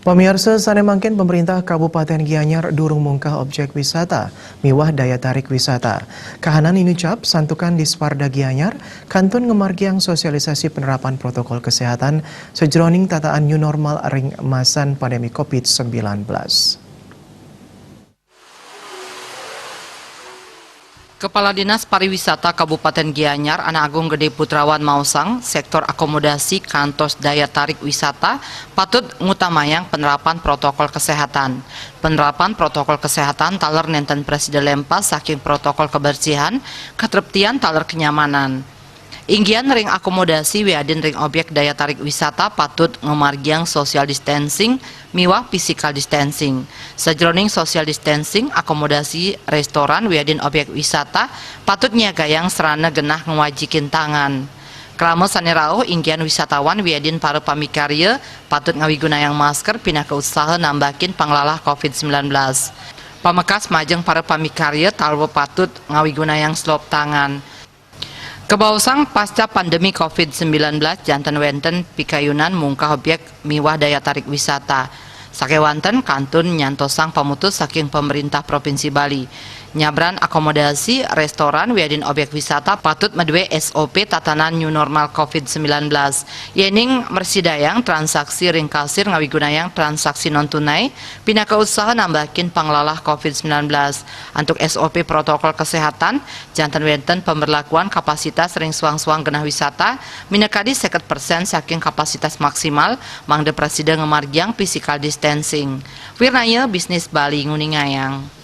Pemirsa sanemangkin pemerintah Kabupaten Gianyar durung mungkah objek wisata, miwah daya tarik wisata. Kahanan ini ucap santukan di Sparda Gianyar, kantun ngemargiang sosialisasi penerapan protokol kesehatan sejroning tataan new normal ring masan pandemi COVID-19. Kepala Dinas Pariwisata Kabupaten Gianyar, Ana Agung Gede Putrawan Mausang, sektor akomodasi kantos daya tarik wisata patut ngutamayang penerapan protokol kesehatan. Penerapan protokol kesehatan taler nenten Presiden Lempas saking protokol kebersihan, ketertiban taler kenyamanan. Inggian ring akomodasi wiadin ring objek daya tarik wisata patut ngemargiang social distancing miwah physical distancing. Sejroning social distancing akomodasi restoran wiadin objek wisata patut nyagayang serana genah ngewajikin tangan. Kelama sanerauh inggian wisatawan wiadin para pamikarya patut ngawigunayang masker pindah ke usaha nambakin panglalah COVID-19. Pamekas majeng para pamikarya talwo patut ngawigunayang slop tangan. Kebausang pasca pandemi COVID-19 janten wenten pikayunan mungkah objek miwah daya tarik wisata. Sakewanten kantun nyantosang pamutus saking pemerintah Provinsi Bali. Nyabran akomodasi restoran wiadin objek wisata patut medue SOP tatanan new normal COVID-19. Yening mersidayang transaksi ring kasir ngawigunayang transaksi non tunai pindah ke usaha nambakin panglalah COVID-19. Untuk SOP protokol kesehatan janten wenten pemberlakuan kapasitas ring suang-suang genah wisata minekadi 50% saking kapasitas maksimal mangde presiden ngemargiang physical distancing. Wirnaya bisnis Bali nguningayang.